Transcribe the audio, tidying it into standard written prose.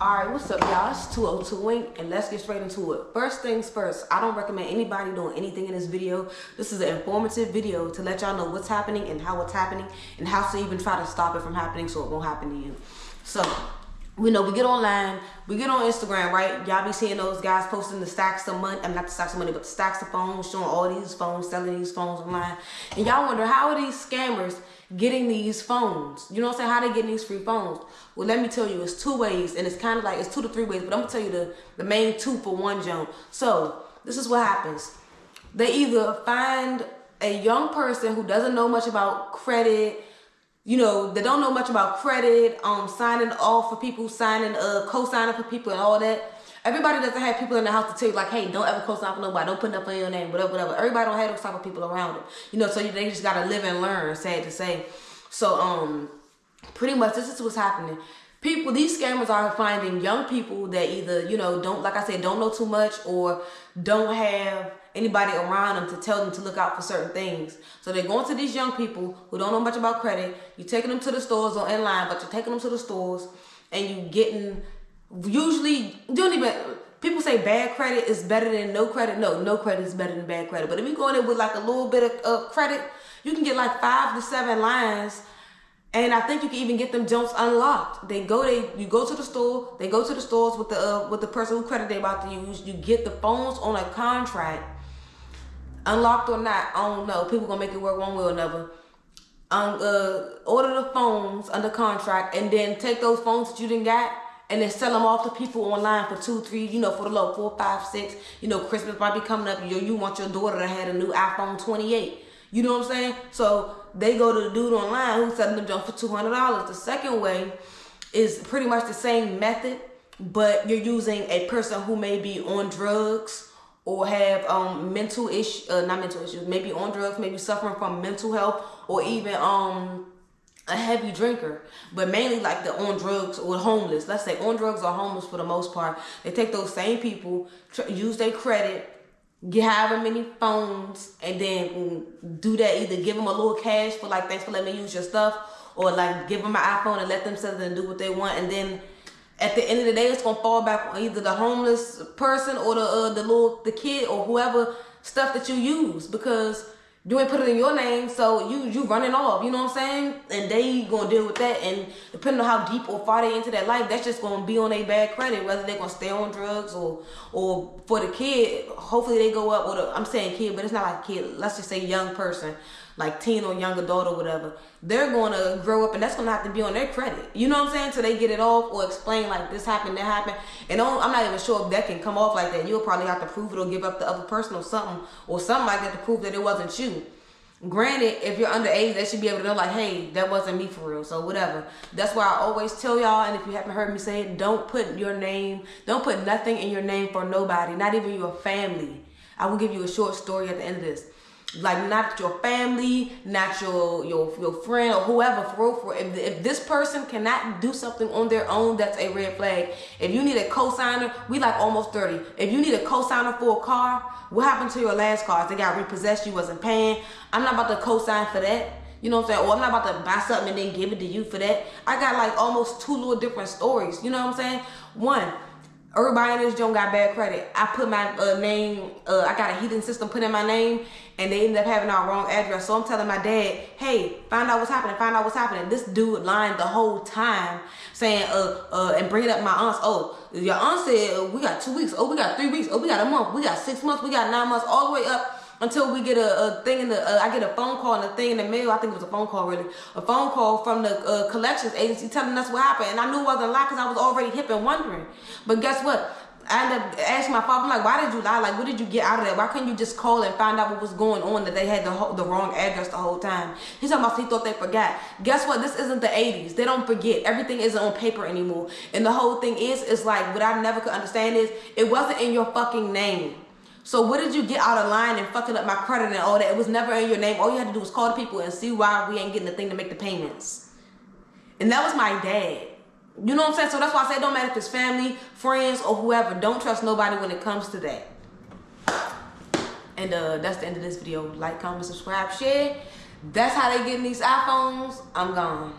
Alright, what's up, y'all? It's 202 Wink, and let's get straight into it. First things first, I don't recommend anybody doing anything in this video. This is an informative video to let y'all know what's happening and how it's happening and how to even try to stop it from happening so it won't happen to you. So, we know we get online, we get on Instagram, right? Y'all be seeing those guys posting the stacks of money, not the stacks of money, but the stacks of phones, showing all these phones, selling these phones online. And y'all wonder, how are these scammers getting these phones? You know what I'm saying? How they getting these free phones? Well, let me tell you, it's two ways, and it's kind of like, it's 2 to 3 ways, but I'm gonna tell you the main two for one jump. So, this is what happens. They either find a young person who doesn't know much about credit, you know, they don't know much about credit, signing off for people, co-signing for people and all that. Everybody doesn't have people in the house to tell you, like, hey, don't ever co-sign for nobody, don't put nothing on your name, whatever, whatever. Everybody don't have those type of people around them. You know, so they just gotta live and learn, sad to say. So, pretty much this is what's happening. These scammers are finding young people that either, you know, don't know too much or don't have anybody around them to tell them to look out for certain things. So they're going to these young people who don't know much about credit. You're taking them to the stores or online, but you're taking them to the stores and you getting, usually, people say bad credit is better than no credit. No credit is better than bad credit. But if you go in there with like a little bit of credit, you can get like 5 to 7 lines. And I think you can even get them jumps unlocked. You go to the store. They go to the stores with the person who credit they about to use. You get the phones on a contract, unlocked or not. I don't know. People gonna make it work one way or another. Order the phones under contract, and then take those phones that you didn't got, and then sell them off to people online for 2, 3. You know, for the low 4, 5, 6. You know, Christmas might be coming up. You want your daughter to have a new iPhone 28. You know what I'm saying? So they go to the dude online who's selling them junk for $200. The second way is pretty much the same method, but you're using a person who may be on drugs or have mental issues, maybe on drugs, maybe suffering from mental health, or even a heavy drinker, but mainly like the on drugs or homeless. Let's say on drugs or homeless for the most part. They take those same people, use their credit, get however many phones, and then do that. Either give them a little cash for like, thanks for letting me use your stuff, or like give them an iPhone and let them sell it and do what they want. And then at the end of the day, it's gonna fall back on either the homeless person or the kid or whoever stuff that you use, because you ain't put it in your name, so you running off, you know what I'm saying? And they gonna deal with that, and depending on how deep or far they into that life, that's just gonna be on their bad credit, whether they're gonna stay on drugs or for the kid, hopefully they go up, I'm saying kid, but it's not like kid, let's just say young person, like teen or young adult or whatever. They're gonna grow up and that's gonna have to be on their credit. You know what I'm saying? So they get it off or explain like this happened, that happened. And I'm not even sure if that can come off like that. You'll probably have to prove it or give up the other person or something like that to prove that it wasn't you. Granted, if you're underage, they should be able to know like, hey, that wasn't me for real, so whatever. That's why I always tell y'all, and if you haven't heard me say it, don't put nothing in your name for nobody, not even your family. I will give you a short story at the end of this. Like, not your family, not your friend or whoever, for if this person cannot do something on their own, that's a red flag. If you need a co-signer, we like almost 30. If you need a co-signer for a car, what happened to your last car? If they got repossessed, you wasn't paying. I'm not about to co-sign for that. You know what I'm saying? Or I'm not about to buy something and then give it to you for that. I got like almost 2 little different stories. You know what I'm saying? One, everybody in this joint got bad credit. I put my name, I got a heating system put in my name, and they ended up having our wrong address. So I'm telling my dad, hey, find out what's happening. This dude lying the whole time saying, and bringing up my aunts. Oh, your aunt said we got 2 weeks. Oh, we got 3 weeks. Oh, we got a month. We got 6 months. We got 9 months, all the way up until we get a thing in the, I get a phone call and a thing in the mail. I think it was a phone call really. A phone call from the collections agency telling us what happened. And I knew it wasn't a lie because I was already hip and wondering. But guess what? I ended up asking my father, I'm like, why did you lie? Like, what did you get out of that? Why couldn't you just call and find out what was going on, that they had the wrong address the whole time? He's talking about he thought they forgot. Guess what? This isn't the 80s. They don't forget. Everything isn't on paper anymore. And the whole thing is like, what I never could understand is, it wasn't in your fucking name. So what did you get out of line and fucking up my credit and all that? It was never in your name. All you had to do was call the people and see why we ain't getting the thing to make the payments. And that was my dad. You know what I'm saying? So that's why I say it don't matter if it's family, friends, or whoever. Don't trust nobody when it comes to that. And that's the end of this video. Like, comment, subscribe, share. That's how they getting these iPhones. I'm gone.